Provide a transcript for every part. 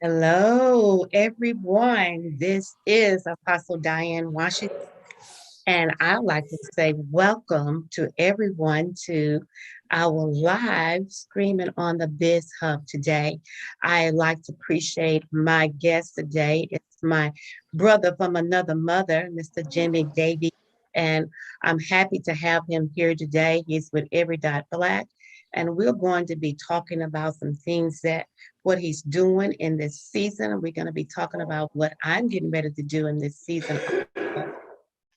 Hello, everyone. This is Apostle Diane Washington, and I'd like to say welcome to everyone to our live streaming on the Biz Hub today. I like to appreciate my guest today. It's my brother from another mother, Mr. Jimmy Davy, and I'm happy to have him here today. He's with Every Dot Black, and we're going to be talking about some things that what he's doing in this season. We're going to be talking about what I'm getting ready to do in this season.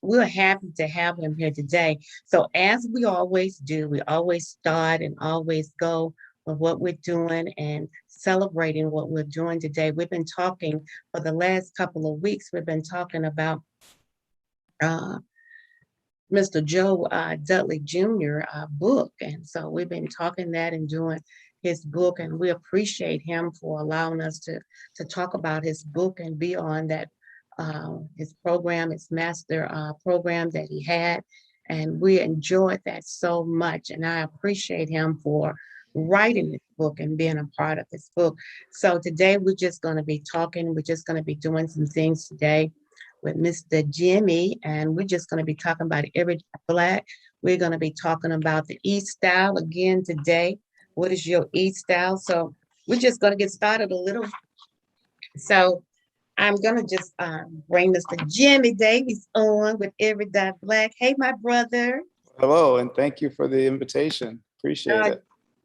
We're happy to have him here today. So, as we always do, we always start and always go with what we're doing and celebrating what we're doing today. We've been talking for the last couple of weeks, we've been talking about uh, Mr. Joe Dudley Jr. Book. And so we've been talking that and doing his book, and we appreciate him for allowing us to talk about his book and be on that his program, his master program that he had. And we enjoyed that so much. And I appreciate him for writing this book and being a part of this book. So today we're just going to be talking, we're just going to be doing some things today with Mr. Jimmy, and we're just going to be talking about Every Black. We're going to be talking about the E style again today. What is your E style? So we're just going to get started a little. So I'm going to just bring Mr. Jimmy Davis on with Every Black. Hey, my brother. Hello, and thank you for the invitation. Appreciate Uh,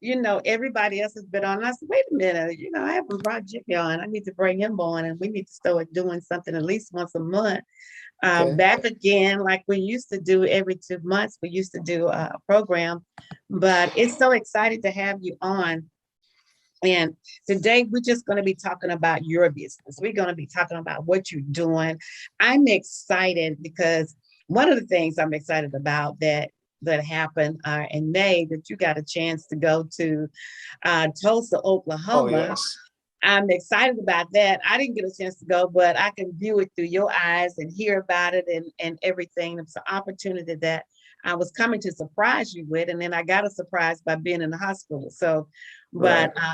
it. everybody else has been on. I said, wait a minute, I haven't brought Jimmy on. I need to bring him on, and we need to start doing something at least once a month. Okay. Back again, like we used to do every 2 months, we used to do a program, but it's so excited to have you on. And today we're just going to be talking about your business. We're going to be talking about what you're doing. I'm excited because one of the things I'm excited about that happened in May that you got a chance to go to Tulsa, Oh, Oklahoma. yes. I'm excited about that. I didn't get a chance to go, but I can view it through your eyes and hear about it and everything. It's an opportunity that I was coming to surprise you with, and then I got a surprise by being in the hospital. So, Right. but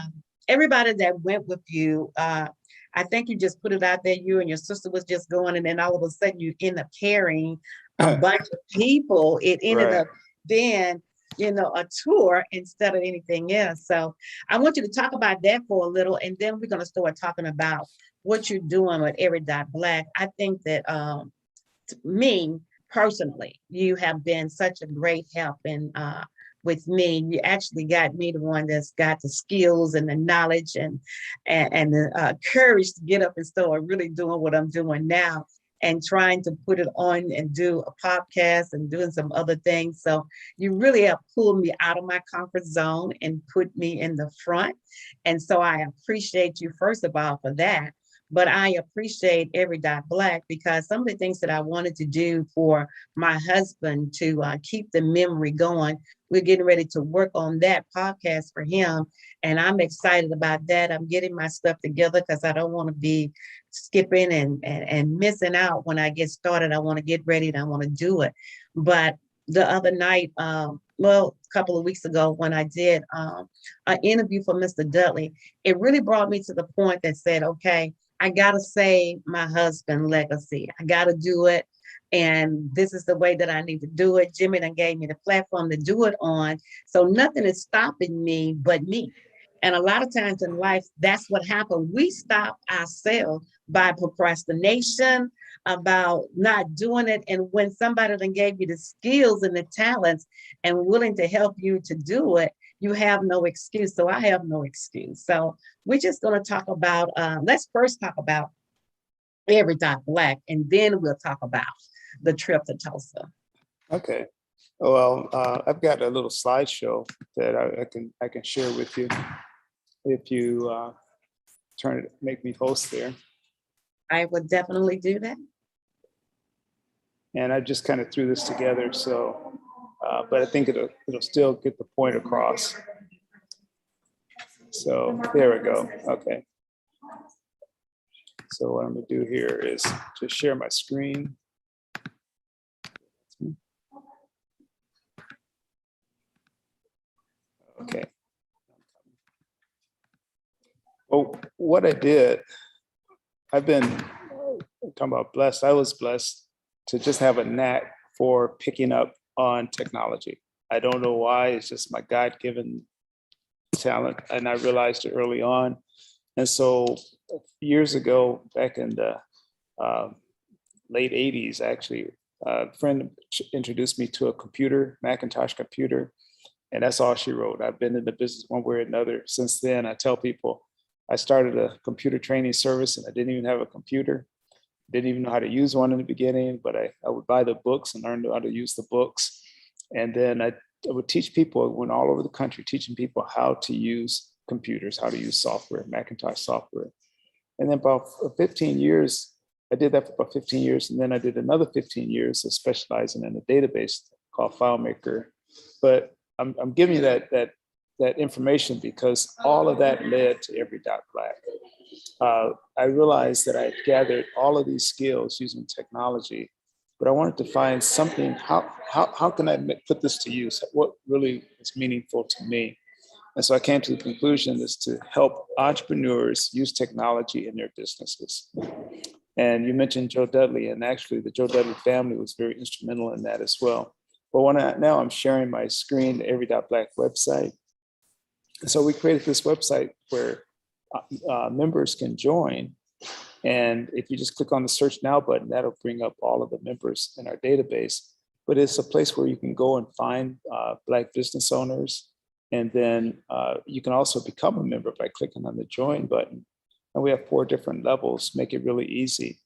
everybody that went with you, I think you just put it out there. You and your sister was just going, and then all of a sudden you end up carrying a bunch of people. It ended Right. up being, a tour instead of anything else. So I want you to talk about that for a little, and then we're going to start talking about what you're doing with Every Dot Black. I think that to me personally, you have been such a great help in with me. You actually got me the one that's got the skills and the knowledge and the courage to get up and start really doing what I'm doing now and trying to put it on and do a podcast and doing some other things. So you really have pulled me out of my comfort zone and put me in the front. And so I appreciate you, first of all, for that. But I appreciate Every Dot Black because some of the things that I wanted to do for my husband to keep the memory going, we're getting ready to work on that podcast for him. And I'm excited about that. I'm getting my stuff together because I don't want to be skipping and missing out when I get started. I want to get ready and I want to do it. But the other night, well, a couple of weeks ago, when I did an interview for Mr. Dudley, it really brought me to the point that said, okay, I got to save my husband's legacy. I got to do it. And this is the way that I need to do it. Jimmy done gave me the platform to do it on. So nothing is stopping me but me. And a lot of times in life, that's what happens. We stop ourselves by procrastination, about not doing it. And when somebody then gave you the skills and the talents and willing to help you to do it, you have no excuse. So I have no excuse. So we're just going to talk about, let's first talk about Every Dot Black, and then we'll talk about the trip to Tulsa. Okay. Well, I've got a little slideshow that I can share with you if you make me host there. I would definitely do that. And I just kind of threw this together, so but I think it'll still get the point across. So there we go. Okay. So what I'm gonna do here is just share my screen. Okay. Well, what I did, I've been talking about blessed. I was blessed to just have a knack for picking up on technology. I don't know why. It's just my God-given talent, and I realized it early on. And so years ago, back in the late 80s, actually, a friend introduced me to a computer, Macintosh computer, and that's all she wrote. I've been in the business one way or another since then. I tell people I started a computer training service and I didn't even have a computer. Didn't even know how to use one in the beginning, but I would buy the books and learn how to use the books. And then I would teach people, I went all over the country teaching people how to use computers, how to use software, Macintosh software. And then about 15 years, I did that for about 15 years. And then I did another 15 years of specializing in a database called FileMaker. But I'm giving you that information because all of that led to Every Dot Black. I realized that I had gathered all of these skills using technology, but I wanted to find something, how can I put this to use? What really is meaningful to me? And so I came to the conclusion is to help entrepreneurs use technology in their businesses. And you mentioned Joe Dudley, and actually the Joe Dudley family was very instrumental in that as well. But now I'm sharing my screen, the Every Dot Black website. So we created this website where members can join. And if you just click on the search now button, that'll bring up all of the members in our database. But it's a place where you can go and find Black business owners. And then you can also become a member by clicking on the join button. And we have 4 different levels, make it really easy.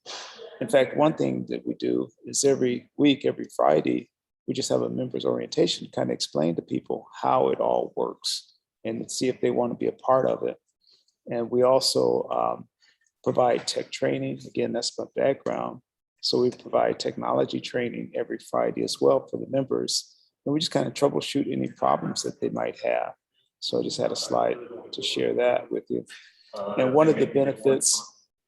In fact, one thing that we do is every week, every Friday, we just have a members orientation to kind of explain to people how it all works and see if they want to be a part of it. And we also provide tech training. Again, that's my background. So we provide technology training every Friday as well for the members. And we just kind of troubleshoot any problems that they might have. So I just had a slide to share that with you. And one of the benefits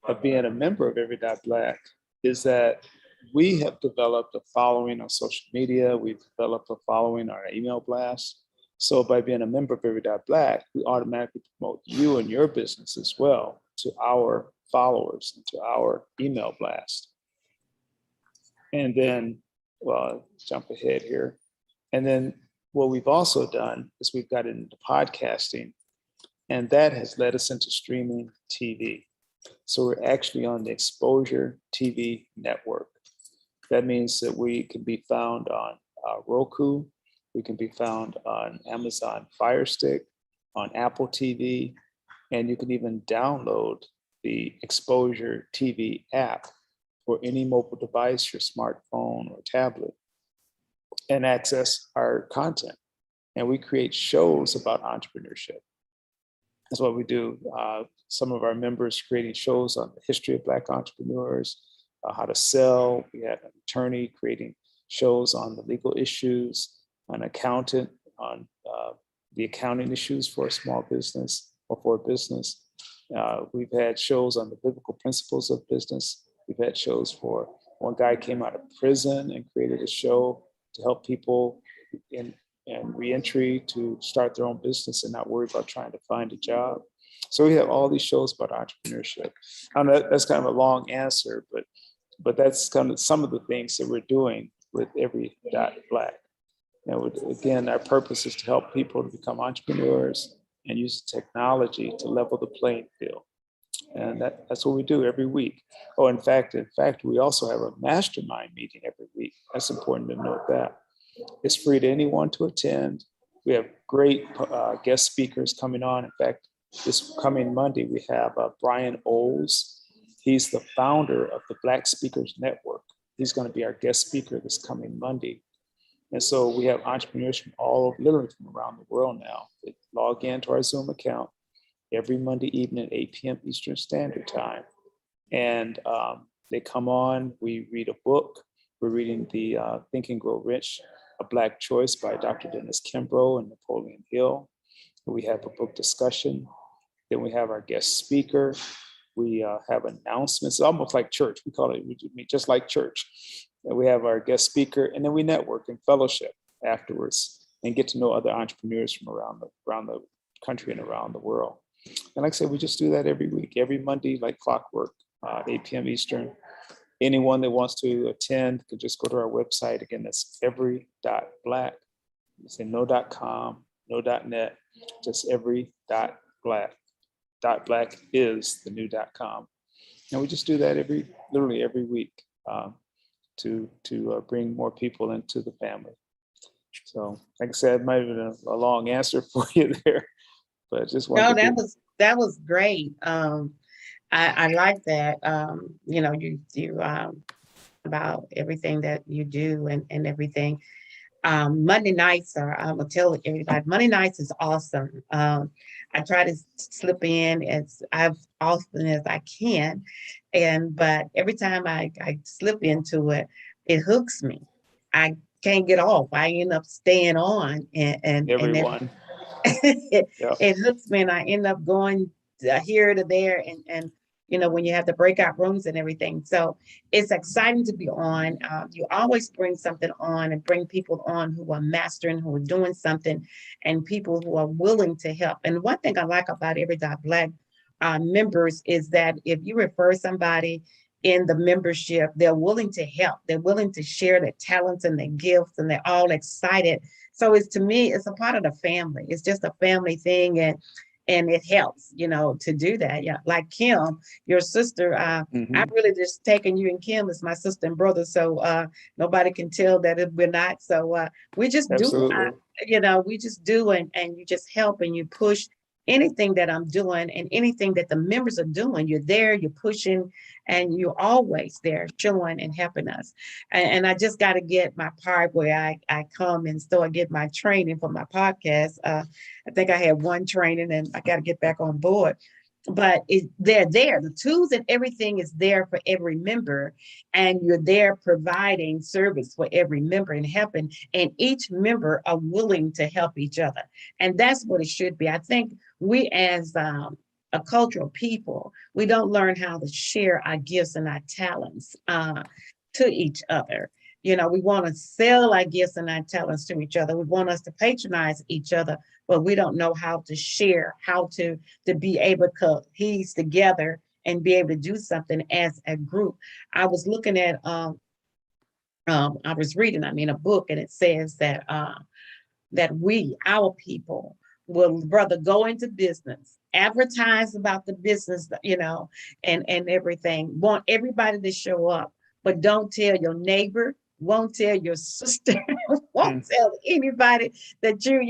of being a member of Every Dot Black is that we have developed a following on social media. We've developed a following on our email blast. So by being a member of Every Dot Black, we automatically promote you and your business as well to our followers and to our email blast. And then, well, jump ahead here. And then what we've also done is we've got into podcasting, and that has led us into streaming TV. So we're actually on the Exposure TV network. That means that we can be found on Roku. We can be found on Amazon Fire Stick, on Apple TV, and you can even download the Exposure TV app for any mobile device, your smartphone or tablet, and access our content. And we create shows about entrepreneurship. That's what we do. Some of our members creating shows on the history of Black entrepreneurs, how to sell. We had an attorney creating shows on the legal issues, an accountant on the accounting issues for a small business or for a business. We've had shows on the biblical principles of business. We've had shows for one guy came out of prison and created a show to help people in reentry to start their own business and not worry about trying to find a job. So we have all these shows about entrepreneurship. I know that's kind of a long answer, but that's kind of some of the things that we're doing with Every Dot Black. And again, our purpose is to help people to become entrepreneurs and use technology to level the playing field. And that's what we do every week. Oh, in fact, we also have a mastermind meeting every week. That's important to note that. It's free to anyone to attend. We have great guest speakers coming on. In fact, this coming Monday, we have Brian Oles. He's the founder of the Black Speakers Network. He's going to be our guest speaker this coming Monday. And so we have entrepreneurs from literally from around the world now that log into our Zoom account every Monday evening at 8 p.m. Eastern Standard Time. And they come on, we read a book. We're reading the Think and Grow Rich, A Black Choice by Dr. Dennis Kimbrough and Napoleon Hill. We have a book discussion. Then we have our guest speaker. We have announcements, almost like church. We call it just like church. And we have our guest speaker, and then we network and fellowship afterwards and get to know other entrepreneurs from around the country and around the world. And like I said, we just do that every week, every Monday, like clockwork, 8 p.m. Eastern. Anyone that wants to attend can just go to our website. Again, that's every.black. Say no.com, no.net, just every.black. .black is the new .com. And we just do that literally every week to bring more people into the family. So, like I said, it might have been a long answer for you there, but just No, wanted to that was great. I like that. You about everything that you do and everything. Monday nights are, I'm gonna tell everybody, Monday nights is awesome. I try to slip in as often as I can, but every time I slip into it, it hooks me. I can't get off. I end up staying on, and everyone. it, Yeah. it hooks me, and I end up going here to there, and when you have the breakout rooms and everything. So it's exciting to be on. You always bring something on and bring people on who are mastering, who are doing something, and people who are willing to help. And one thing I like about Every Dot Black members is that if you refer somebody in the membership, they're willing to help. They're willing to share their talents and their gifts, and they're all excited. So to me, it's a part of the family. It's just a family thing, and it helps, to do that. Yeah, like Kim, your sister. I've really just taken you and Kim as my sister and brother, so nobody can tell that we're not. So we just do. Absolutely. We just do, and you just help and you push anything that I'm doing and anything that the members are doing. You're there, you're pushing, and you're always there showing and helping us. And I just got to get my part where I come and start get my training for my podcast. I think I had one training and I got to get back on board. But they're there. The tools and everything is there for every member, and you're there providing service for every member and helping. And each member are willing to help each other, and that's what it should be. I think we as a cultural people, we don't learn how to share our gifts and our talents to each other. We want to sell our gifts and our talents to each other. We want us to patronize each other, but we don't know how to share, how to be able to cohese together and be able to do something as a group. I was looking at, I was reading, a book, and it says that our people, will rather go into business, advertise about the business, and everything, want everybody to show up, but don't tell your neighbor, won't tell your sister, won't tell anybody that you're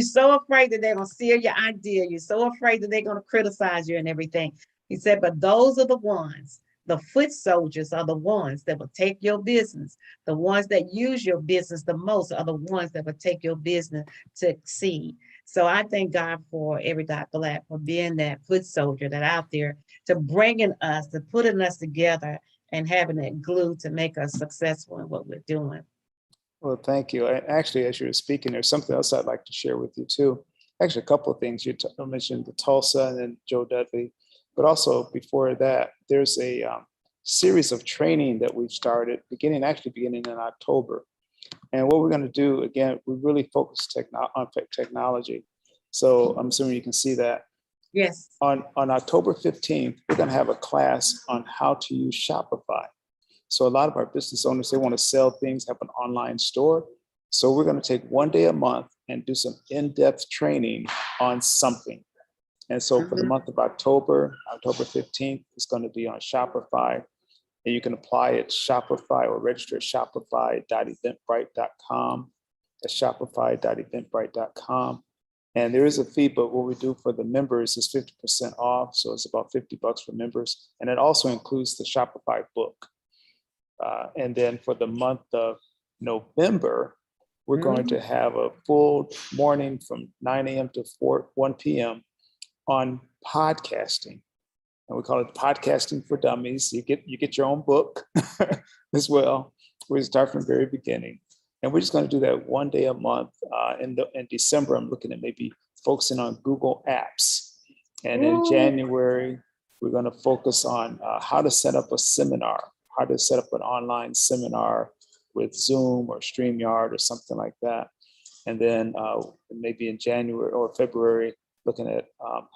so afraid that they're going to steal your idea. You're so afraid that they're going to criticize you and everything. He said, but those are the ones, the foot soldiers are the ones that will take your business. The ones that use your business the most are the ones that will take your business to succeed. So I thank God for Every Dot Black for being that foot soldier that out there, to bringing us, to putting us together and having that glue to make us successful in what we're doing. Well, thank you. Actually, as you were speaking, there's something else I'd like to share with you too. Actually, a couple of things. You mentioned the Tulsa and then Joe Dudley, but also before that, there's a series of training that we've started beginning in October. And what we're going to do, again, we really focus on technology. So I'm assuming you can see that. Yes. On October 15th, we're going to have a class on how to use Shopify. So a lot of our business owners, they want to sell things, have an online store. So we're going to take one day a month and do some in-depth training on something. And so for the month of October 15th, it's going to be on Shopify. And you can apply at Shopify or register at shopify.eventbrite.com. That's shopify.eventbrite.com. And there is a fee, but what we do for the members is 50% off. So it's about $50 for members. And it also includes the Shopify book. And then for the month of November, we're going to have a full morning from 9 a.m. to 1 p.m. on podcasting. And we call it Podcasting for Dummies. You get your own book as well. We start from the very beginning. And we're just going to do that one day a month. In December, I'm looking at maybe focusing on Google Apps. And in January, we're going to focus on how to set up a seminar, how to set up an online seminar with Zoom or StreamYard or something like that. And then maybe in January or February, looking at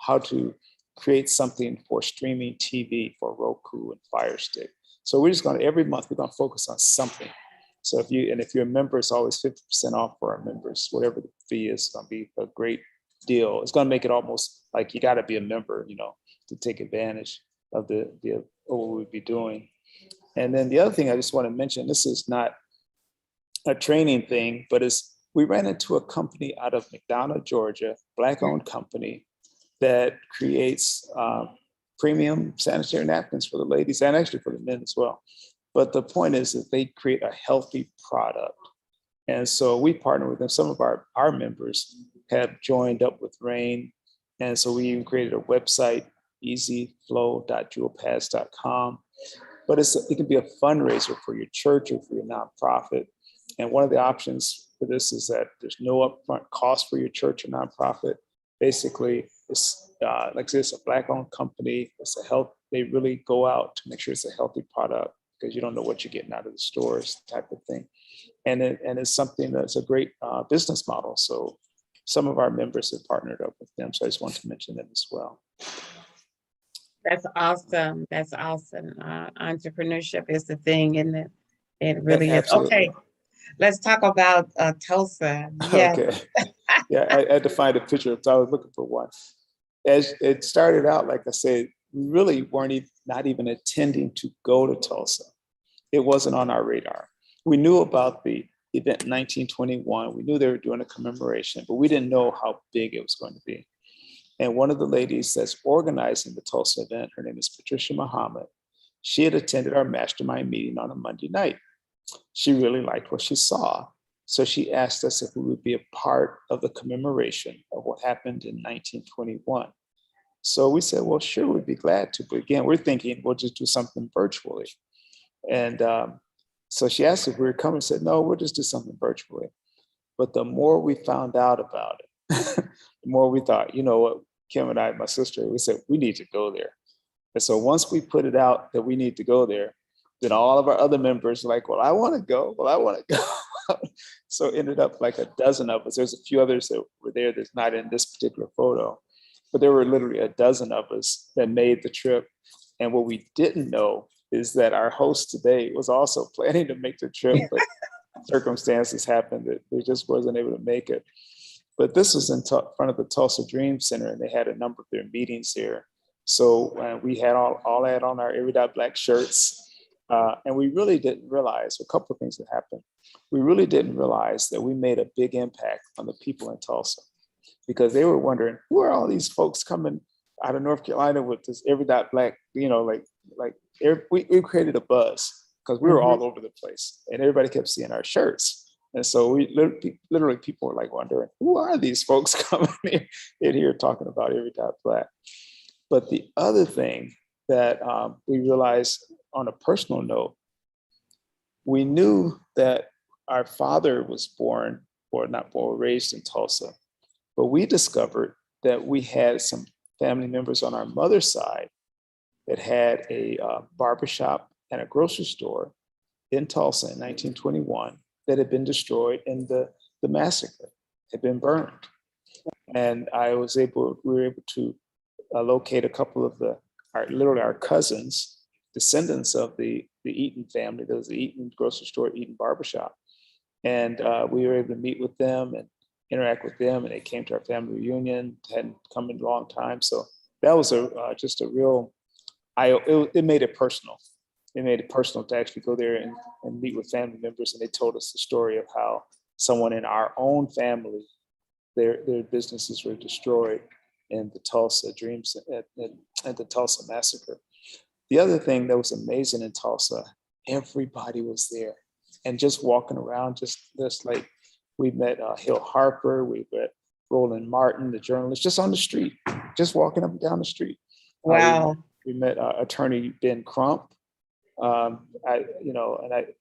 how to create something for streaming TV for Roku and Fire Stick. So we're just going to, every month, we're going to focus on something. So if you're a member, it's always 50% off for our members. Whatever the fee is, it's going to be a great deal. It's going to make it almost like you got to be a member, to take advantage of what we'll be doing. And then the other thing I just want to mention, this is not a training thing, but we ran into a company out of McDonough, Georgia, Black-owned company that creates premium sanitary napkins for the ladies and actually for the men as well. But the point is that they create a healthy product. And so we partner with them. Some of our members have joined up with RAIN. And so we even created a website, easyflow.jewelpads.com. But it can be a fundraiser for your church or for your nonprofit. And one of the options for this is that there's no upfront cost for your church or nonprofit. Basically, it's like this, a Black-owned company. They really go out to make sure it's a healthy product, because you don't know what you're getting out of the stores, type of thing. And it's something that's a great business model. So some of our members have partnered up with them. So I just wanted to mention that as well. That's awesome. That's awesome. Entrepreneurship is the thing, isn't it? It really is. Absolutely. Okay, let's talk about Tulsa. Yes. Okay. Yeah, I had to find a picture, so I was looking for one. As it started out, like I said, we really weren't not even intending to go to Tulsa. It wasn't on our radar. We knew about the event in 1921. We knew they were doing a commemoration, but we didn't know how big it was going to be. And one of the ladies that's organizing the Tulsa event, her name is Patricia Muhammad. She had attended our mastermind meeting on a Monday night. She really liked what she saw. So she asked us if we would be a part of the commemoration of what happened in 1921. So we said, well, sure, we'd be glad to. But again, we're thinking we'll just do something virtually. And so she asked if we were coming. Said, no, we'll just do something virtually. But the more we found out about it, the more we thought, you know what, Kim and I, my sister, we said, we need to go there. And so once we put it out that we need to go there, then all of our other members were like, well, I want to go. Well, I want to go. So it ended up like a dozen of us. There's a few others that were there that's not in this particular photo, but there were literally a dozen of us that made the trip. And what we didn't know is that our host today was also planning to make the trip, but circumstances happened that they just wasn't able to make it. But this was in front of the Tulsa Dream Center, and they had a number of their meetings here. So we had all that on our Every Dot Black shirts. And we really didn't realize a couple of things that happened. We really didn't realize that we made a big impact on the people in Tulsa, because they were wondering, who are all these folks coming out of North Carolina with this Every Dot Black, we created a buzz because we were all over the place and everybody kept seeing our shirts. And so we literally people were like wondering, who are these folks coming in here talking about Every Dot Black? But the other thing that we realized on a personal note, we knew that our father was raised in Tulsa, but we discovered that we had some family members on our mother's side that had a barbershop and a grocery store in Tulsa in 1921 that had been destroyed in the massacre, had been burned. And we were able to locate a couple of our cousins, descendants of the Eaton family. There was the Eaton grocery store, Eaton barbershop. And we were able to meet with them and interact with them. And they came to our family reunion, hadn't come in a long time. So that was just a real, it made it personal. It made it personal to actually go there and meet with family members. And they told us the story of how someone in our own family, their businesses were destroyed in the Tulsa Dreams and the Tulsa massacre. The other thing that was amazing in Tulsa, everybody was there, and just walking around, just like we met Hill Harper, we met Roland Martin, the journalist, just on the street, just walking up and down the street. Wow. We met attorney Ben Crump. I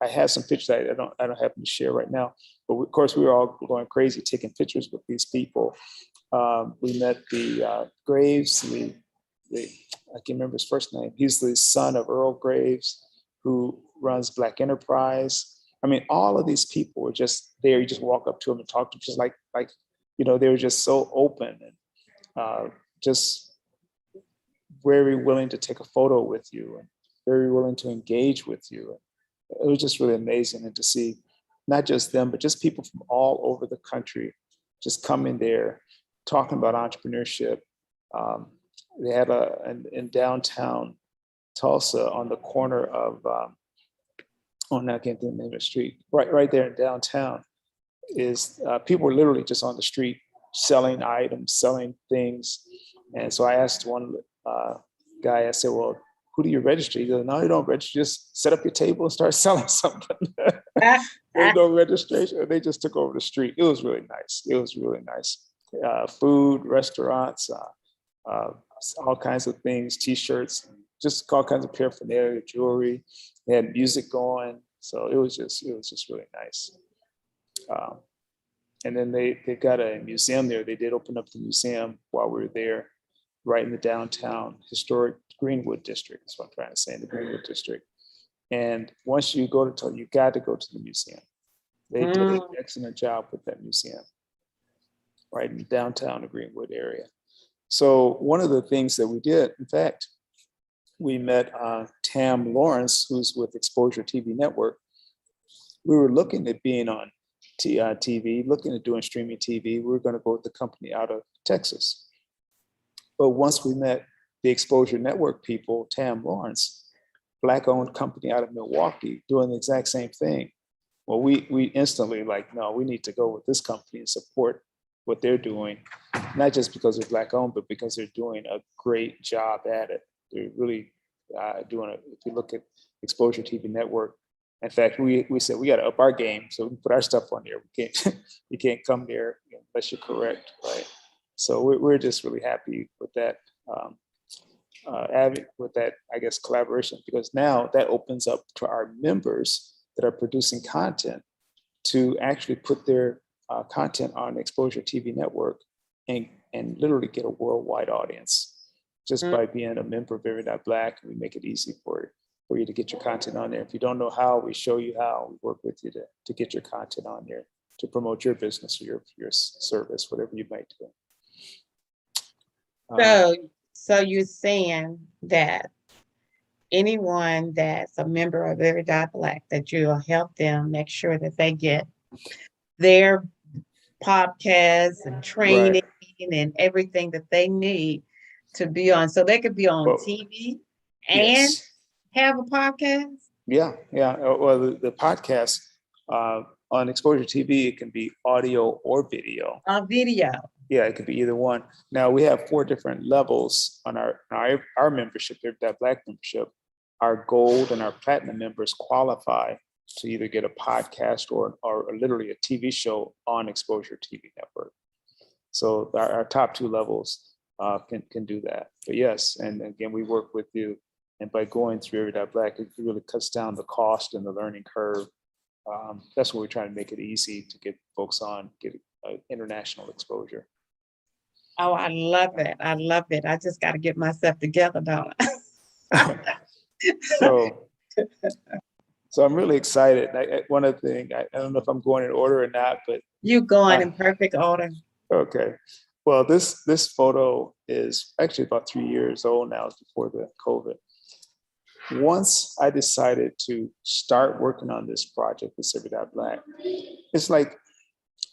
have some pictures I don't have to share right now, but of course we were all going crazy taking pictures with these people. We met the Graves, I can't remember his first name. He's the son of Earl Graves, who runs Black Enterprise. I mean, all of these people were just there. You just walk up to them and talk to them, just like they were just so open. just very willing to take a photo with you and very willing to engage with you. It was just really amazing, and to see not just them, but just people from all over the country just coming there, talking about entrepreneurship. They had in downtown Tulsa on the corner of, I can't think of the name of the street, right there in downtown, is people were literally just on the street selling items, selling things. And so I asked one guy, I said, well, who do you register? He goes, no, you don't register, just set up your table and start selling something. There's no registration. They just took over the street. It was really nice. It was really nice. Food, restaurants, all kinds of things, T-shirts, just all kinds of paraphernalia, jewelry. They had music going. So it was just really nice. And then they got a museum there. They did open up the museum while we were there, right in the downtown historic Greenwood district. That's what I'm trying to say, in the Greenwood district. And once you go to, you got to go to the museum. They did an excellent job with that museum, right in downtown, the Greenwood area. So one of the things that we did, in fact, we met Tam Lawrence, who's with Exposure TV Network. We were looking at being on TV, looking at doing streaming TV. We were going to go with the company out of Texas. But once we met the Exposure Network people, Tam Lawrence, Black-owned company out of Milwaukee, doing the exact same thing. Well, we instantly like, no, we need to go with this company and support what they're doing, not just because they're Black-owned, but because they're doing a great job at it. They're really doing it. If you look at Exposure TV Network, in fact, we said we got to up our game, so we can put our stuff on there. You can't come there unless you're correct, right? So we're just really happy with that, I guess, collaboration, because now that opens up to our members that are producing content to actually put their content on Exposure TV Network and literally get a worldwide audience just by being a member of Every.Black. We make it easy for you to get your content on there. If you don't know how, we show you how. We work with you to get your content on there, to promote your business or your service, whatever you might do. So you're saying that anyone that's a member of Every.Black, that you'll help them make sure that they get their podcasts and training and everything that they need to be on. So they could be on TV and have a podcast? Yeah. Well, the podcast on Exposure TV, it can be audio or video. Video. Yeah, it could be either one. Now we have 4 different levels on our membership, that Black membership. Our gold and our platinum members qualify to either get a podcast or literally a TV show on Exposure TV Network. So our top 2 levels can do that. But yes, and again, we work with you. And by going through Every.Black, it really cuts down the cost and the learning curve. That's what we're trying to make it easy to get folks on, get international exposure. Oh, I love it. I love it. I just got to get myself together, don't I? So I'm really excited. One of the things, I don't know if I'm going in order or not, but you're going in perfect order. Okay. Well, this photo is actually about 3 years old now, before the COVID. Once I decided to start working on this project with Every.Black, it's like,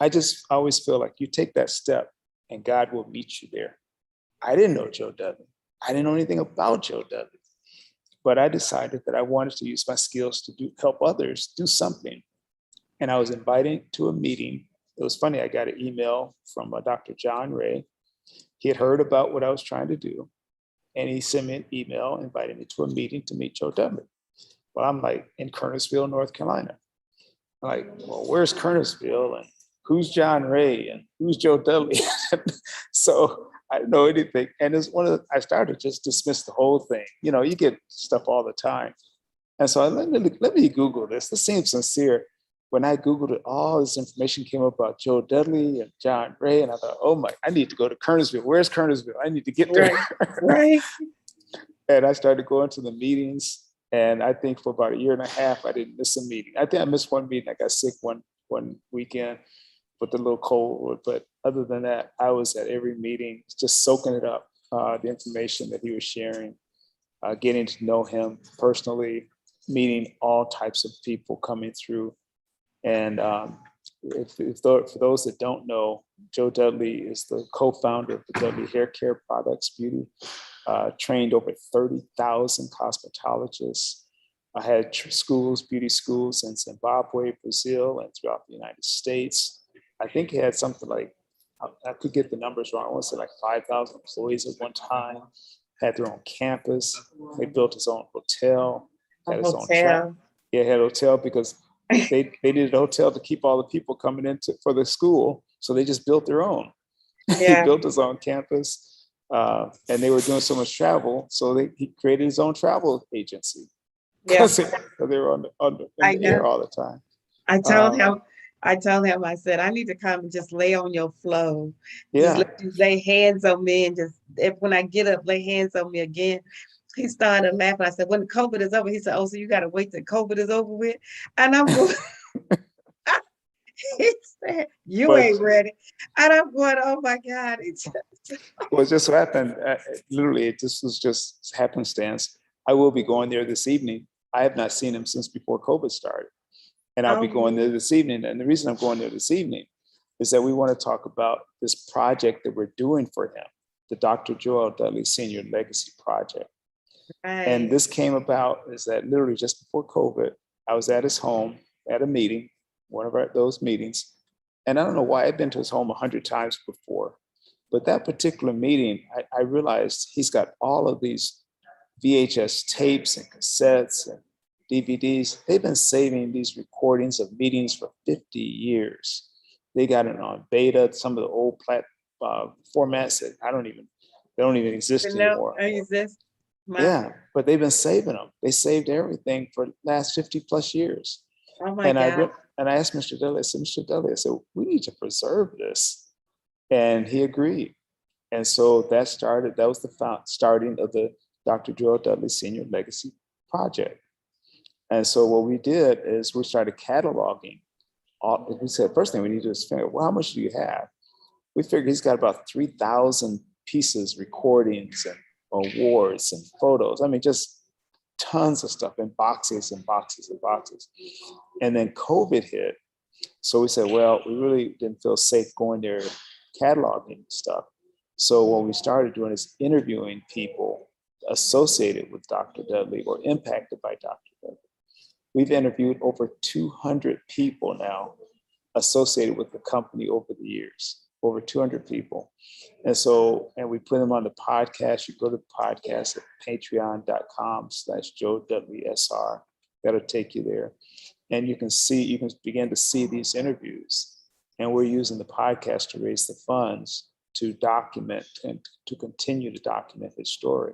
I always feel like you take that step and God will meet you there. I didn't know Joe Dudley. I didn't know anything about Joe Dudley, but I decided that I wanted to use my skills to help others do something. And I was invited to a meeting. It was funny, I got an email from Dr. John Ray. He had heard about what I was trying to do, and he sent me an email inviting me to a meeting to meet Joe Dudley. Well, I'm like in Kernersville, North Carolina. I'm like, well, where's Kernersville? And who's John Ray? And who's Joe Dudley? So I didn't know anything. And it's I started to just dismiss the whole thing. You know, you get stuff all the time. And so let me Google this. This seems sincere. When I Googled it, all this information came up about Joe Dudley and John Ray. And I thought, oh my, I need to go to Kernersville. Where's Kernersville? I need to get there. Right. And I started going to the meetings. And I think for about 1.5 years, I didn't miss a meeting. I think I missed one meeting. I got sick one weekend. with the little cold. But other than that, I was at every meeting, just soaking it up, the information that he was sharing, getting to know him personally, meeting all types of people coming through. And for those that don't know, Joe Dudley is the co-founder of the Dudley Hair Care Products Beauty, trained over 30,000 cosmetologists. I had schools, beauty schools in Zimbabwe, Brazil, and throughout the United States. I think he had something like, I could get the numbers wrong, I want to say like 5,000 employees at one time, had their own campus. They built his own hotel, had his own track. Yeah, had a hotel because they needed a hotel to keep all the people coming into for the school. So they just built their own. Yeah. He built his own campus, and they were doing so much travel. So he created his own travel agency. Yeah. So they were in the air all the time. I told him, I said, I need to come and just lay on your flow. Yeah. Just lay hands on me and when I get up, lay hands on me again. He started laughing. I said, when COVID is over, he said, oh, so you got to wait till COVID is over with? And I'm going, he said, you ain't ready. And I'm going, oh my God. Well, it just so happened, literally, this was just happenstance. I will be going there this evening. I have not seen him since before COVID started. And I'll be going there this evening. And the reason I'm going there this evening is that we want to talk about this project that we're doing for him, the Dr. Joel Dudley Senior Legacy Project. Right. And this came about is that literally just before COVID, I was at his home at a meeting, one of those meetings. And I don't know why, I've been to his home 100 times before, but that particular meeting, I realized he's got all of these VHS tapes and cassettes and DVDs. They've been saving these recordings of meetings for 50 years. They got it on beta, some of the old formats that they don't even exist anymore. Yeah, but they've been saving them. They saved everything for the last 50 plus years. Oh my God. And I asked Mr. Dudley, I said, Mr. Dudley, I said, we need to preserve this. And he agreed. And so that was the starting of the Dr. Joel Dudley Senior Legacy Project. And so what we did is we started cataloging. We said, first thing we need to do is figure out, well, how much do you have? We figured he's got about 3,000 pieces, recordings and awards and photos. I mean, just tons of stuff in boxes and boxes and boxes. And then COVID hit. So we said, well, we really didn't feel safe going there cataloging stuff. So what we started doing is interviewing people associated with Dr. Dudley or impacted by Dr. Dudley. We've interviewed over 200 people now associated with the company over the years, over 200 people. And we put them on the podcast. You go to the podcast at patreon.com/Joe WSR. That'll take you there. And you can begin to see these interviews. And we're using the podcast to raise the funds to document and to continue to document his story.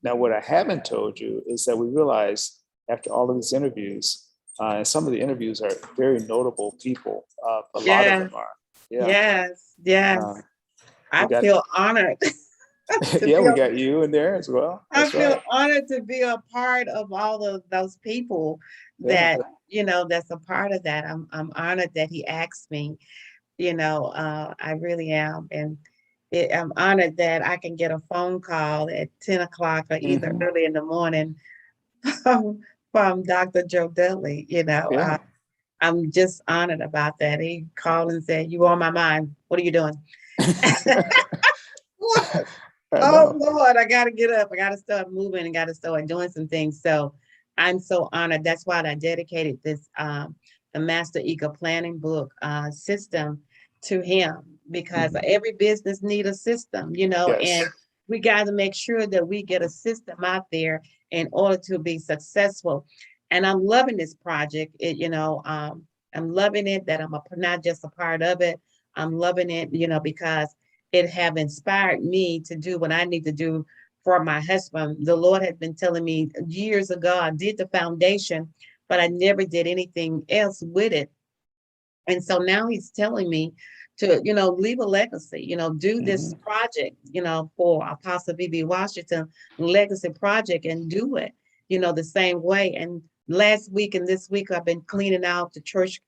Now, what I haven't told you is that we realized after all of these interviews, and some of the interviews are very notable people. A lot of them are. Yeah. Yes. I feel honored. Yeah, we got you in there as well. That's I feel honored to be a part of all of those people that, that's a part of that. I'm honored that he asked me, I really am. And I'm honored that I can get a phone call at 10 o'clock or either early in the morning from Dr. Joe Dudley, I'm just honored about that. He called and said, you on my mind. What are you doing? Oh Lord, I got to get up. I got to start moving and got to start doing some things. So I'm so honored. That's why I dedicated this, the Master Eco Planning book system to him, because every business needs a system, and we got to make sure that we get a system out there in order to be successful. And I'm loving this project. I'm loving it that I'm not just a part of it. I'm loving it, because it have inspired me to do what I need to do for my husband. The Lord had been telling me years ago, I did the foundation, but I never did anything else with it. And so now he's telling me to, leave a legacy, do this project, for Apostle B.B. Washington Legacy Project and do it, the same way. And last week and this week, I've been cleaning out the church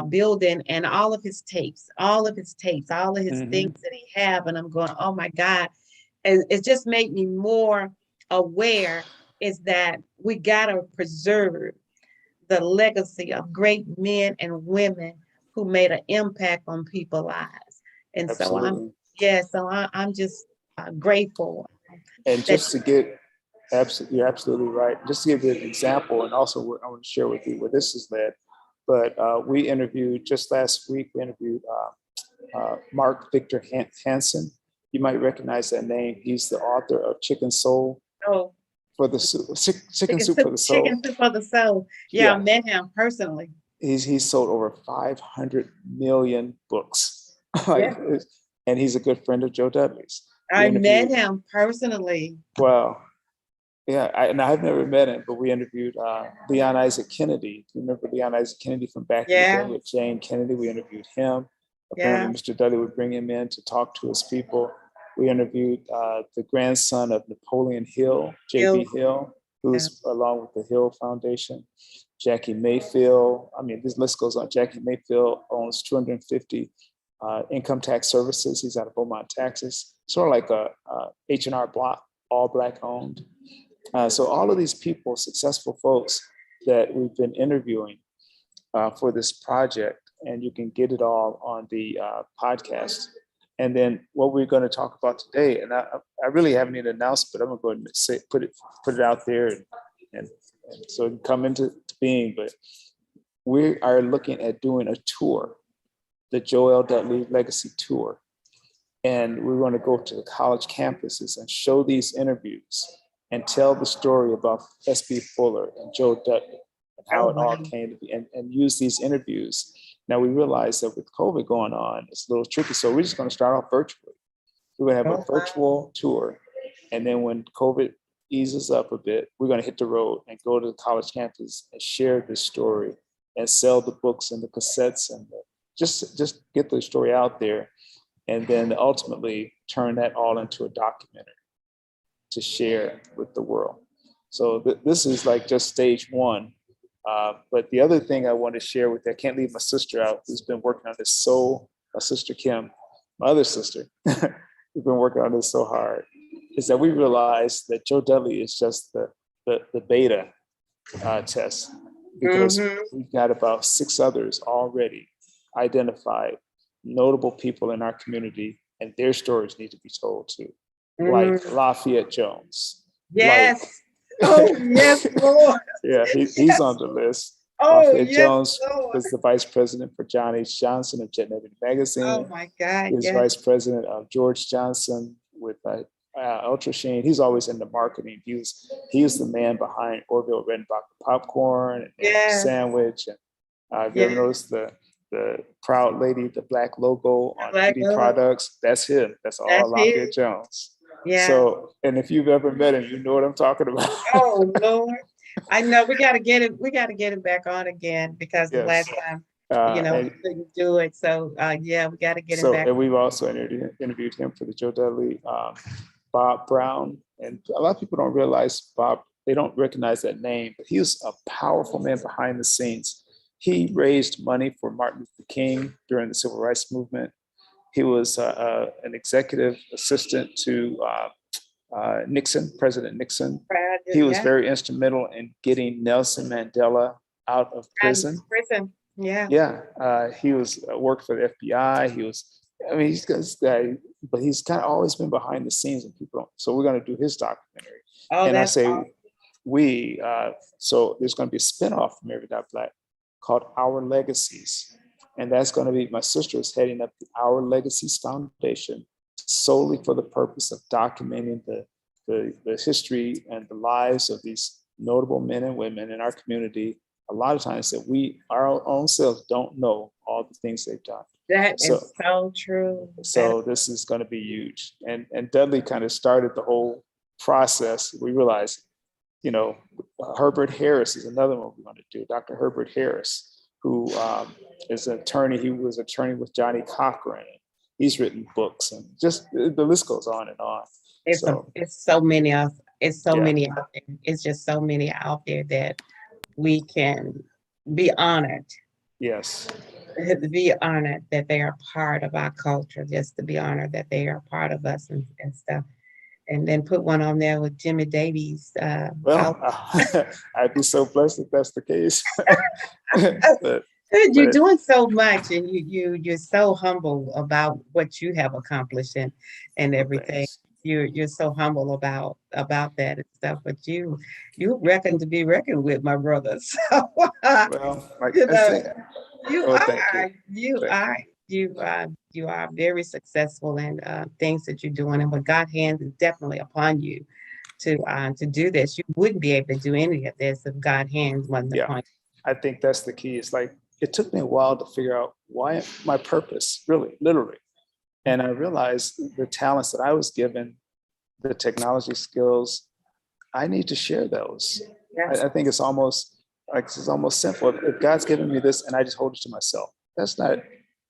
building, and all of his tapes, all of his Mhm. things that he have. And I'm going, oh my God. And it just made me more aware is that we got to preserve the legacy of great men and women who made an impact on people's lives. And so Absolutely. I'm just grateful And that, just to get, you're absolutely right. Just to give you an example, and also what I want to share with you where this has led. But we interviewed just last week. We interviewed Mark Victor Hansen. You might recognize that name. He's the author of Chicken Soul oh, for the Chicken Soup for the Soul. chicken soup for the soul. Yeah, I Yeah, met him personally. he's sold over 500 million books. Yeah, Like, and he's a good friend of Joe Dudley's. We I met interviewed. him personally. Well, yeah, and I've never met him, but we interviewed Leon Isaac Kennedy. You remember Leon Isaac Kennedy from back in the day Yeah, with Jane Kennedy? We interviewed him. Apparently, yeah, Mr. Dudley would bring him in to talk to his people. We interviewed the grandson of Napoleon Hill, Hill, J.B. Hill, yeah, who's along with the Hill Foundation. Jackie Mayfield. I mean, this list goes on. Jackie Mayfield owns 250 income tax services. He's out of Beaumont, Texas. Sort of like a H&R Block, all Black owned. So all of these people, successful folks that we've been interviewing for this project, and you can get it all on the podcast. And then what we're going to talk about today, and I really haven't even announced, but I'm going to go ahead and say, put it out there, and so it can come into being. But we are looking at doing a tour, the Joel Dudley Legacy Tour. And we want to go to the college campuses and show these interviews and tell the story about S.B. Fuller and Joe Dudley and oh how it all wow, came to be, and use these interviews. Now we realize that with COVID going on, it's a little tricky. So we're just going to start off virtually. We're going to have oh a wow, virtual tour. And then when COVID eases up a bit, we're going to hit the road and go to the college campus and share this story and sell the books and the cassettes and just get the story out there. And then ultimately turn that all into a documentary to share with the world. So this is like just stage one. But the other thing I want to share with you, I can't leave my sister out, who's been working on this my sister Kim, my other sister, who's been working on this so hard, is that we realized that Joe Dudley is just the beta test, because mm-hmm, we've got about 6 others already identified, notable people in our community, and their stories need to be told too. Like mm, Lafayette Jones, like yes, oh yes, Lord, yeah, he's yes, on the list. oh Lafayette yes, Jones Lord, was the vice president for John H. Johnson of Genetic oh Magazine. my God, He was yes, vice president of George Johnson with Ultra Sheen. He's always in the marketing. He was the man behind Orville Redenbacher popcorn and yes, sandwich. And have you ever yes, noticed the proud lady, the black logo the on black beauty girl, products? That's him. That's all that's Lafayette it, Jones. yeah, So, and if you've ever met him, you know what I'm talking about. oh Lord, I know we got to get it, back on again because the last Yes. time, And we couldn't do it, so yeah, we got to get him so, back. and we've also interviewed him for the Joe Dudley, Bob Brown. And a lot of people don't realize Bob, they don't recognize that name, but he was a powerful man behind the scenes. He raised money for Martin Luther King during the Civil Rights Movement. He was an executive assistant to Nixon, President Nixon. He was Yeah, very instrumental in getting Nelson Mandela out of and prison. prison, yeah, Yeah, he was worked for the FBI. He was, I mean, he's this guy, but he's kind of always been behind the scenes, and people don't. So we're going to do his documentary. oh, And I that's say awesome. we. So there's going to be a spinoff from Every Dot Black called Our Legacies, and that's going to be, my sister is heading up the Our Legacies Foundation solely for the purpose of documenting the history and the lives of these notable men and women in our community. A lot of times that we, our own selves, don't know all the things they've done. That So, is so true. so this is going to be huge. And Dudley kind of started the whole process. We realized, Herbert Harris is another one we're going to do. Dr. Herbert Harris, who is an attorney. He was an attorney with Johnny Cochran. He's written books, and just the list goes on and on. So it's so many it's so yeah, many out there. It's just so many out there that we can be honored Yes. To be honored that they are part of our culture, just to be honored that they are part of us and stuff. And then put one on there with Jimmy Davies. Well, I'd be so blessed if that's the case. but, You're but doing so much, and you're so humble about what you have accomplished and well, everything. thanks. You're so humble about that and stuff. But you reckon to be reckoned with, my brother. So Well, like you I know, say, you oh, thank you. are, you Thank are, you are very successful in things that you're doing, and what God hands is definitely upon you to do this. You wouldn't be able to do any of this if God hands wasn't Yeah, upon I think that's the key. It's like it took me a while to figure out why my purpose, really, literally. And I realized the talents that I was given, the technology skills, I need to share those. you. Yes, I think it's almost simple. If God's given me this and I just hold it to myself, that's not,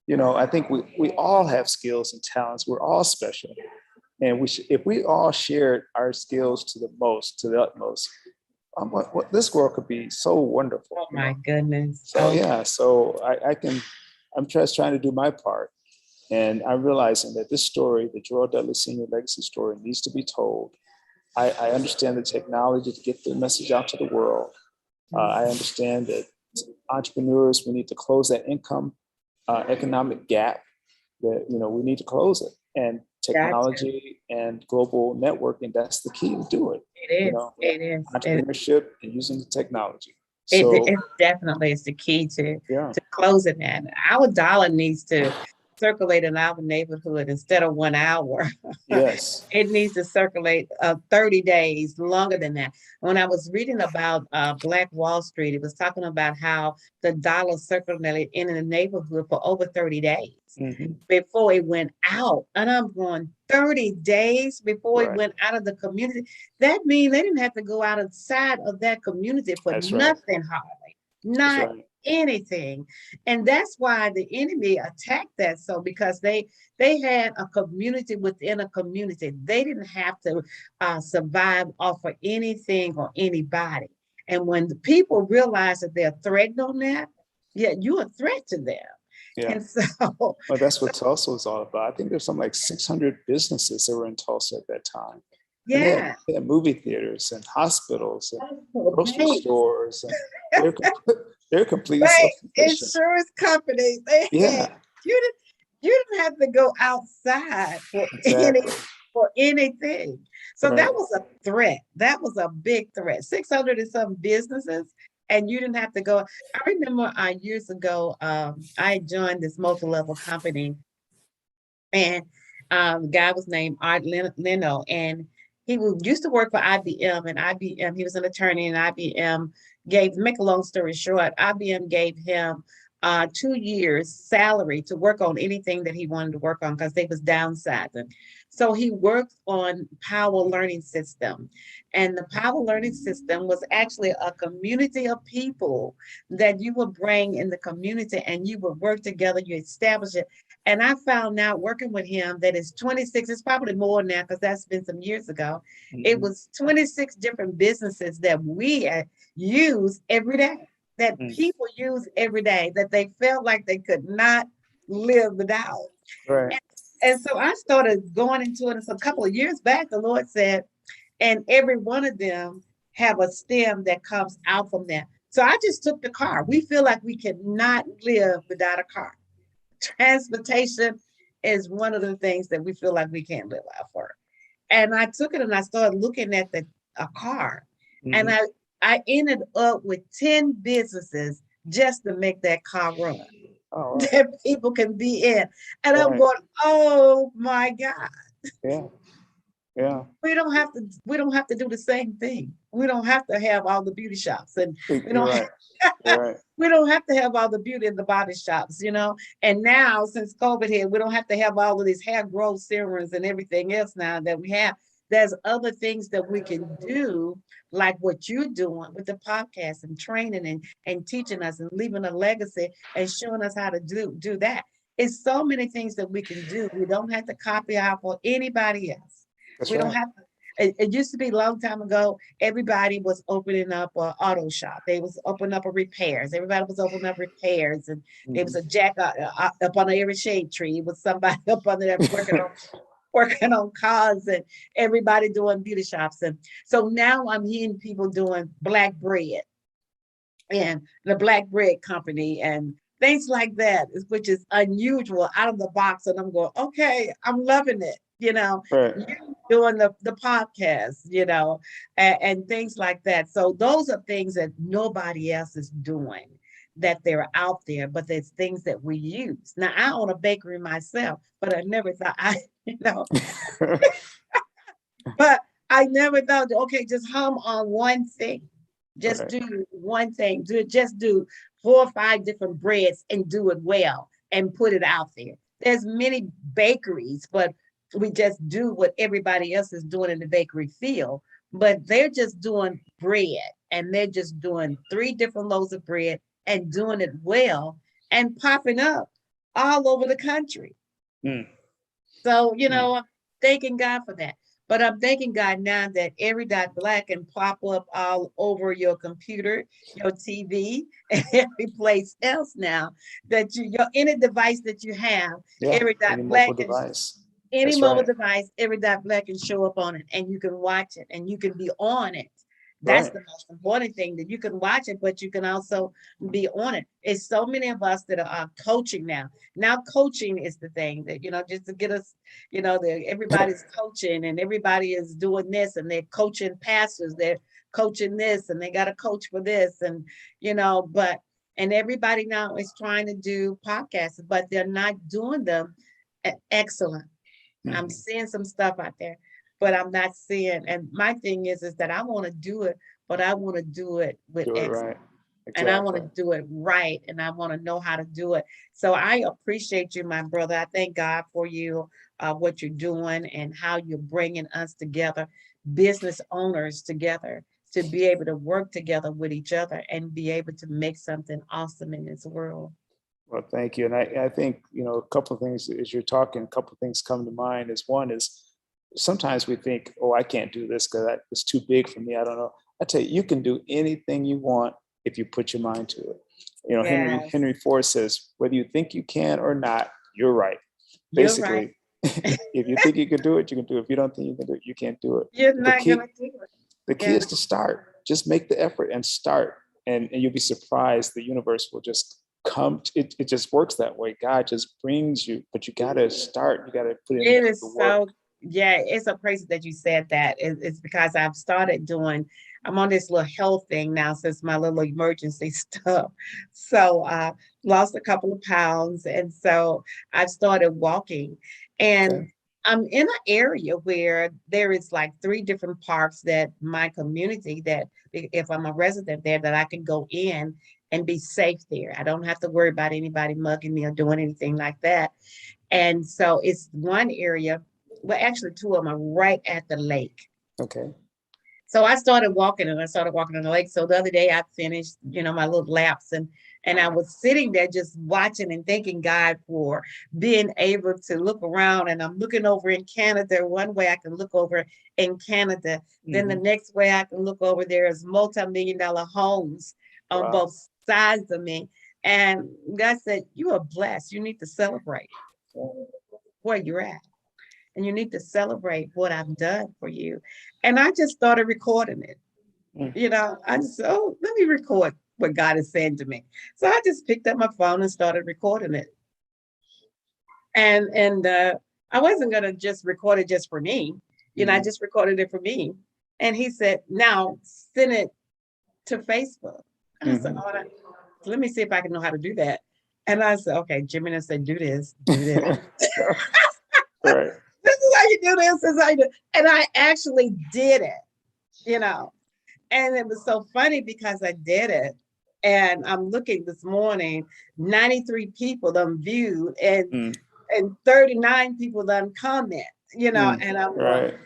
I think we all have skills and talents. We're all special. And if we all shared our skills to the utmost, this world could be so oh wonderful. my goodness. So Oh, yeah, I'm just trying to do my part. And I'm realizing that this story, the Gerald Dudley Senior Legacy story, needs to be told. I understand the technology to get the message out to the world. I understand that entrepreneurs, we need to close that income economic gap that, we need to close it. And gotcha. technology and global networking, that's the key to do it. It is. It is. Entrepreneurship and using the technology. It So definitely is the key yeah, to closing that. Our dollar needs to circulate in our neighborhood instead of 1 hour. yes. It needs to circulate 30 days, longer than that. When I was reading about Black Wall Street, it was talking about how the dollar circulated in the neighborhood for over 30 days Mhm. before it went out. And I'm going 30 days before it Right. went out of the community. That means they didn't have to go outside of that community for That's right. nothing hardly, That's not right. anything. And that's why the enemy attacked that. So because they had a community within a community, they didn't have to survive off of anything or anybody. And when the people realize that they're threatened on that, yeah, you're a threat to them. Yeah. And so, Well, that's what Tulsa was all about. I think there's something like 600 businesses that were in Tulsa at that time. And yeah, they had movie theaters and hospitals and grocery banks, stores. And they're, they're completely banks, self-sufficient. insurance companies, they had, Yeah, you you didn't have to go outside exactly. for anything. So Right. that was a threat. That was a big threat. 600 and some businesses, and you didn't have to go. I remember years ago, I joined this multi-level company, and the guy was named Art Leno, and used to work for IBM, and IBM, he was an attorney, and IBM make a long story short, IBM gave him 2 years salary to work on anything that he wanted to work on because they was downsizing. So he worked on Power Learning System. And the Power Learning System was actually a community of people that you would bring in the community and you would work together, you establish it. And I found out working with him that it's 26, it's probably more now because that's been some years ago. It Mhm. was 26 different businesses that we use every day, that Mm. people use every day, that they felt like they could not live without. Right. And, and so I started going into it. And so a couple of years back, the Lord said, and every one of them have a stem that comes out from them. So I just took the car. We feel like we cannot live without a car. Transportation is one of the things that we feel like we can't live out for. And I took it and I started looking at a car. And Mhm. I ended up with 10 businesses just to make that car run Oh, wow. that people can be in. And I'm Right. going, oh my God. Yeah. Yeah. We don't have to do the same thing. We don't have to have all the beauty shops, and we You're don't right. You're right. we don't have to have all the beauty in the body shops, And now since COVID hit, we don't have to have all of these hair growth serums and everything else now that we have. There's other things that we can do, like what you're doing with the podcast and training and teaching us and leaving a legacy and showing us how to do that. It's so many things that we can do. We don't have to copy off of anybody else. That's We don't right. have to. It used to be a long time ago, everybody was opening up an auto shop. They was opening up a repairs. Everybody was opening up repairs. And there was Mhm. a jack up on every shade tree. It was somebody up under there working on cars, and everybody doing beauty shops. And so now I'm hearing people doing black bread and the black bread company and things like that, which is unusual, out of the box. And I'm going, okay, I'm loving it. Right. You doing the podcast, and things like that. So those are things that nobody else is doing, that they're out there, but there's things that we use. Now I own a bakery myself, but I never thought you know, but I never thought, okay, just hum on one thing. Just Right. do one thing. Just do 4 or 5 different breads and do it well and put it out there. There's many bakeries, but we just do what everybody else is doing in the bakery field. But they're just doing bread, and they're just doing 3 different loaves of bread and doing it well and popping up all over the country. Mm, So, mm. I'm thanking God for that. But I'm thanking God now that every dot black can pop up all over your computer, your TV, and every place else now, that your any device that you have, Yeah. every dot Any mobile black can, device. any That's mobile right. device, every dot black can show up on it, and you can watch it and you can be on it. That's Right. the most important thing, that you can watch it, but you can also be on it. It's so many of us that are coaching now. Now coaching is the thing that, just to get us, everybody's coaching and everybody is doing this, and they're coaching pastors, they're coaching this, and they got a coach for this. And, but, and everybody now is trying to do podcasts, but they're not doing them excellent. I'm Mhm. seeing some stuff out there, but I'm not seeing. And my thing is that I want to do it, but I want to do it with Do it excellence. right. And I want to Exactly. do it right, and I want to know how to do it. So I appreciate you, my brother. I thank God for you, what you're doing, and how you're bringing us together, business owners together, to be able to work together with each other and be able to make something awesome in this world. Well, thank you. And I think, a couple of things as you're talking, a couple of things come to mind. Is one is sometimes we think, oh, I can't do this because it's too big for me. I don't know. I tell you, you can do anything you want if you put your mind to it. Henry Yes, Henry Ford says, whether you think you can or not, you're right. you're right. Basically, if you think you can do it, you can do it. If you don't think you can do it, you can't do it. You're But the not gonna key, do it. the key Yeah. is to start. Just make the effort and start. And you'll be surprised. The universe will just come. It just works that way. God just brings you, but you got to start. You got to put in It the is work. so, yeah, it's a crazy that you said that. It's because I've started doing, I'm on this little health thing now since my little emergency stuff. So I lost a couple of pounds. And so I've started walking. And Okay. I'm in an area where there is like 3 different parks that my community, that if I'm a resident there, that I can go in and be safe there. I don't have to worry about anybody mugging me or doing anything like that. And so it's one area, well, actually 2 of them are right at the lake. Okay. So I started walking, and I started walking on the lake. So the other day I finished, my little laps, and I was sitting there just watching and thanking God for being able to look around. And I'm looking over in Canada. One way I can look over in Canada. Then the Hmm. next way I can look over there is multi-million-dollar homes on Wow. both sides of me. And God said, you are blessed. You need to celebrate where you're at. And you need to celebrate what I've done for you. And I just started recording it. Mm. I just, oh, let me record what God is saying to me. So I just picked up my phone and started recording it. And I wasn't gonna just record it just for me. I Mhm. just recorded it for me. And he said, now send it to Facebook. I said, Mhm. oh, let me see if I can know how to do that. And I said, okay, Jimmy, I said, do this, do this. Right. This is how you do this, this is how you do. And I actually did it, you know. And it was so funny because I did it. And I'm looking this morning, 93 people done viewed, Mm. and 39 people done comment, Mm. and I'm going, Right.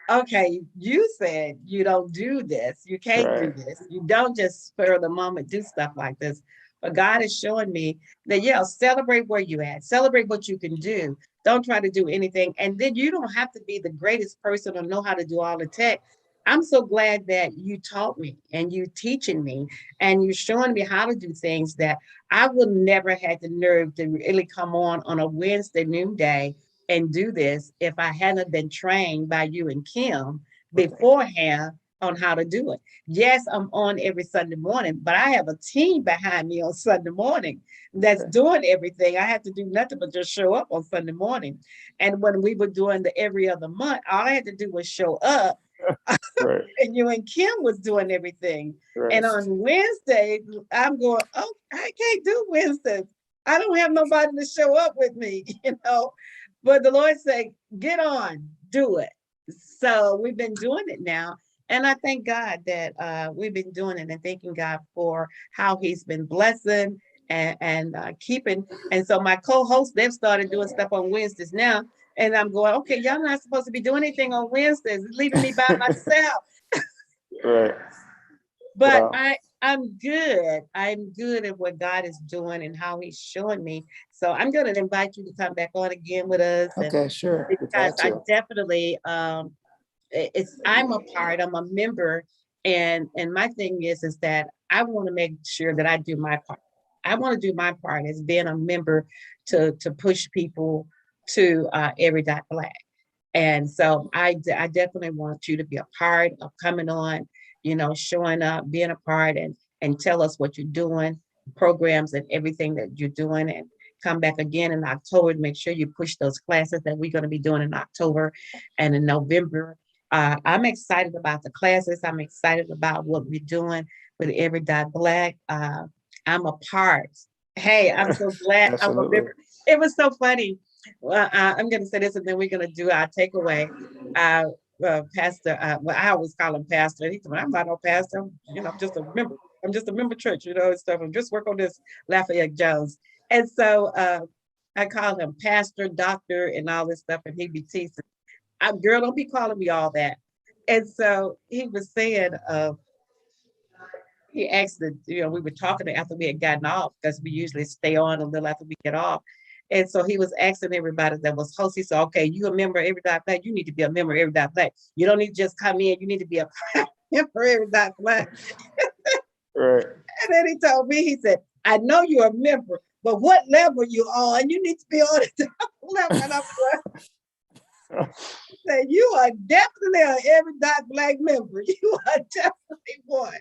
okay, you said you don't do this. You can't do Right. this. You don't just spur of the moment do stuff like this. But God is showing me that, yeah, celebrate where you at, celebrate what you can do. Don't try to do anything. And then you don't have to be the greatest person or know how to do all the tech. I'm so glad that you taught me and you teaching me and you're showing me how to do things that I would never had the nerve to really come on a Wednesday noonday and do this if I hadn't been trained by you and Kim Okay. beforehand on how to do it. Yes, I'm on every Sunday morning, but I have a team behind me on Sunday morning that's Okay. doing everything. I have to do nothing but just show up on Sunday morning. And when we were doing the every other month, all I had to do was show up Right. and you and Kim was doing everything. Right. And on Wednesday, I'm going, oh, I can't do Wednesdays. I don't have nobody to show up with me, you know. But the Lord said, get on, do it. So we've been doing it now. And I thank God that we've been doing it and thanking God for how He's been blessing and keeping. And so my co-hosts, they've started doing stuff on Wednesdays now. And I'm going, okay, y'all not supposed to be doing anything on Wednesdays, leaving me by myself. Right. But Wow. I'm good. I'm good at what God is doing and how He's showing me. So I'm going to invite you to come back on again with us, and Okay, sure. Be because glad I to. definitely I'm a part, I'm a member, and my thing is that I want to make sure that I do my part. I want to do my part as being a member to push people to every dot black. And so I definitely want you to be a part of coming on, showing up, being a part, and tell us what you're doing, programs and everything that you're doing, and come back again in October to make sure you push those classes that we're going to be doing in October and in November. I'm excited about the classes. I'm excited about what we're doing with Every Dot Black. I'm a part. Hey, I'm so glad I'm a Absolutely. member. It was so funny. Well, I'm going to say this, and then we're going to do our takeaway. Uh, Pastor, well, I always call him Pastor. He said, I'm not no pastor. I'm just a member. I'm just a member church, and stuff. I'm just work on this Lafayette Jones. And so I call him Pastor, Doctor, and all this stuff, and he be teasing. Girl, don't be calling me all that. And so he was saying, he asked that, we were talking after we had gotten off because we usually stay on a little after we get off. And so he was asking everybody that was host. He said, okay, you a member of Every Dot Black. You need to be a member of Every Dot Black. You don't need to just come in. You need to be a member of Every Dot Black. Right. And then he told me, he said, I know you're a member, but what level you on? You need to be on the top level. And I'm saying, you are definitely an Every Dot Black member. You are definitely one.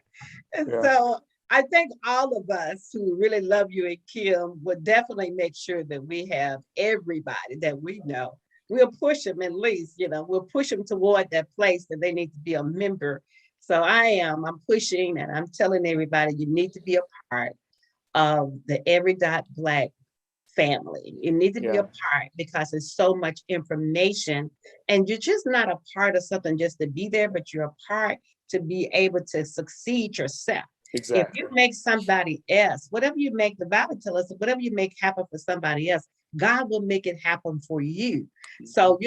And Yeah. so I think all of us who really love you and Kim would definitely make sure that we have everybody that we know. We'll push them at least, we'll push them toward that place that they need to be a member. So I'm pushing and I'm telling everybody you need to be a part of the Every Dot Black family. You need to be Yeah. a part because there's so much information and you're just not a part of something just to be there, but you're a part to be able to succeed yourself. If Exactly. you make somebody else, whatever you make, the Bible tells us, whatever you make happen for somebody else, God will make it happen for you. So,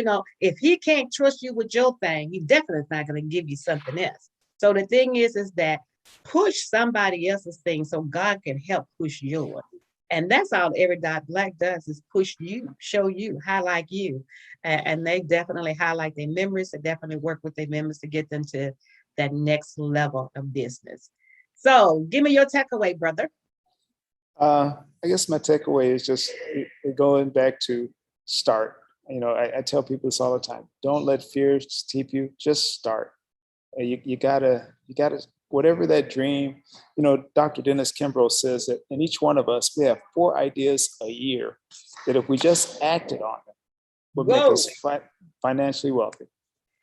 if He can't trust you with your thing, He definitely is not going to give you something else. So the thing is that push somebody else's thing so God can help push yours. And that's all Every Dot Black does is push you, show you, highlight you. And they definitely highlight their members. They definitely work with their members to get them to that next level of business. So give me your takeaway, brother. I guess my takeaway is just going back to start. I tell people this all the time. Don't let fear keep you. Just start. You gotta, whatever that dream. Dr. Dennis Kimbrough says that in each one of us, we have 4 ideas a year that if we just acted on them, would make us financially wealthy.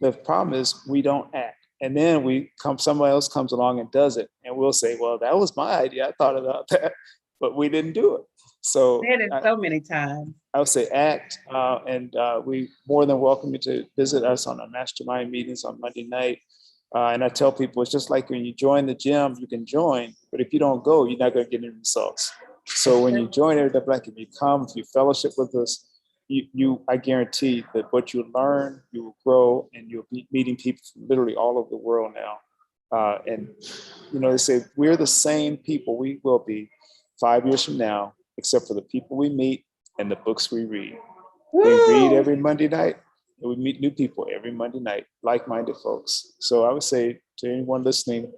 The problem is we don't act. And then somebody else comes along and does it. And we'll say, well, that was my idea. I thought about that, but we didn't do it. So Said it so many times. I would say act. And we more than welcome you to visit us on our mastermind meetings on Monday night. And I tell people, it's just like when you join the gym, you can join, but if you don't go, you're not going to get any results. So when you join Every Dot Black, if you come, if you fellowship with us, I guarantee that what you learn, you will grow, and you'll be meeting people from literally all over the world now. And they say we're the same people. We will be, 5 years from now, except for the people we meet and the books we read. We read Woo! every Monday night, and we meet new people every Monday night, like-minded folks. So I would say to anyone listening,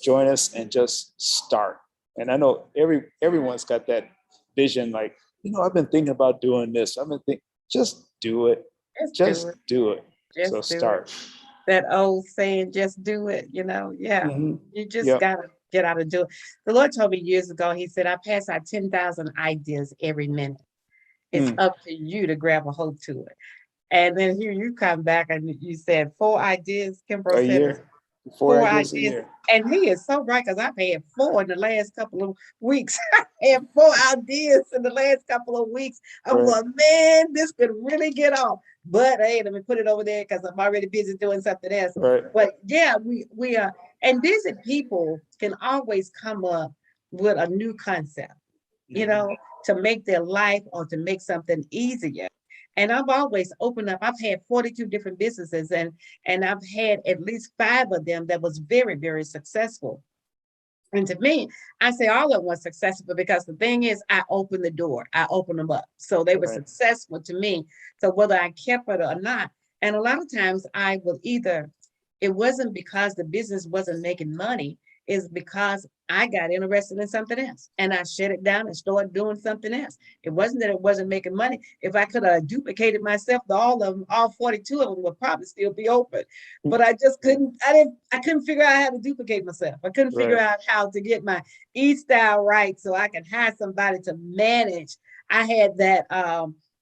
join us and just start. And I know everyone's got that vision, like, I've been thinking about doing this. I've been thinking, just do it. Just do Just it. do it. So Just do it. start. That old saying, just do it, yeah. Mhm. You just Yep. gotta get out and do it. The Lord told me years ago, he said, I pass out 10,000 ideas every minute. It's Mm. up to you to grab a hold to it. And then here you come back and you said 4 ideas. Kimbrough A said it's year, 4 four ideas a ideas. year. And he is so right because I've had 4 in the last couple of weeks. I had 4 ideas in the last couple of weeks. I'm Right. like, man, this could really get off. But hey, let me put it over there because I'm already busy doing something else. Right. But yeah, we are, and busy people can always come up with a new concept, to make their life or to make something easier. And I've always opened up. I've had 42 different businesses, and I've had at least 5 of them that was very, very successful. And to me, I say all of them were successful because the thing is, I opened the door, I opened them up. So they were Right. successful to me. So whether I kept it or not, and a lot of times I will either, it wasn't because the business wasn't making money, it's because I got interested in something else and I shut it down and started doing something else. It wasn't that it wasn't making money. If I could have duplicated myself, all of them, all 42 of them would probably still be open. But I just couldn't, I couldn't figure out how to duplicate myself. I couldn't figure Right. out how to get my e-style right so I can hire somebody to manage. I had that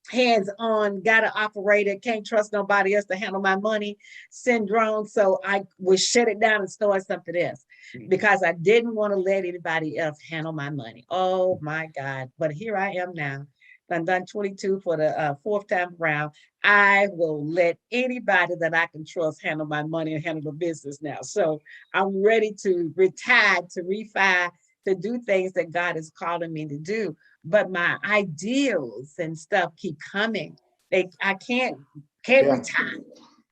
hands-on, gotta operate it, can't trust nobody else to handle my money syndrome. So I would shut it down and start something else because I didn't want to let anybody else handle my money. Oh my God. But here I am now. I've done 22 for the 4th time around. I will let anybody that I can trust handle my money and handle the business now. So I'm ready to retire, to refi, to do things that God is calling me to do. But my ideals and stuff keep coming. I can't Yeah. retire.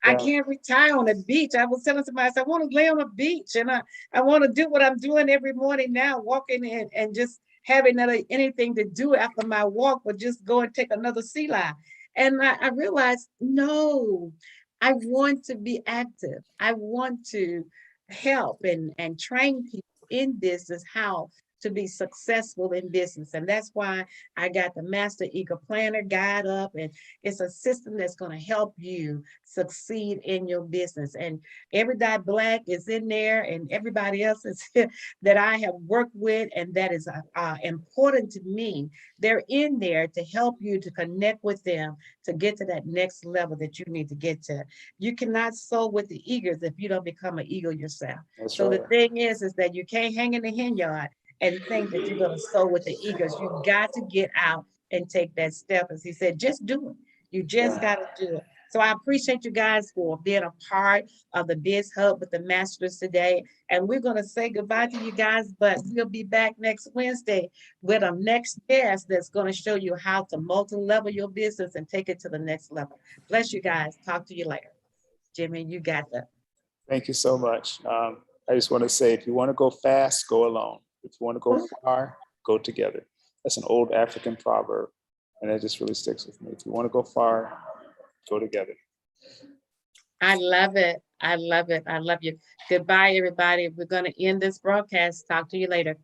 I Yeah. can't retire on the beach. I was telling somebody, I said, I want to lay on a beach and I want to do what I'm doing every morning now, walking in and just having anything to do after my walk, but just go and take another sea life. And I realized, no, I want to be active. I want to help and train people in business how to be successful in business. And that's why I got the Master Eager Planner guide up, and it's a system that's going to help you succeed in your business. And Every Dot Black is in there, and everybody else is that I have worked with, and that is important to me. They're in there to help you to connect with them to get to that next level that you need to get to. You cannot sow with the eagles if you don't become an eagle yourself. That's So right. the thing is that you can't hang in the hen yard and think that you're going to sow with the eagles. You got to get out and take that step. As he said, just do it. You just got to do it. So I appreciate you guys for being a part of the Biz Hub with the Masters today. And we're going to say goodbye to you guys, but we'll be back next Wednesday with a next guest that's going to show you how to multi-level your business and take it to the next level. Bless you guys. Talk to you later. Jimmy, you got that. Thank you so much. I just want to say, if you want to go fast, go alone. If you want to go far, go together. That's an old African proverb, and that just really sticks with me. If you want to go far, go together. I love it. I love it. I love you. Goodbye, everybody. We're going to end this broadcast. Talk to you later.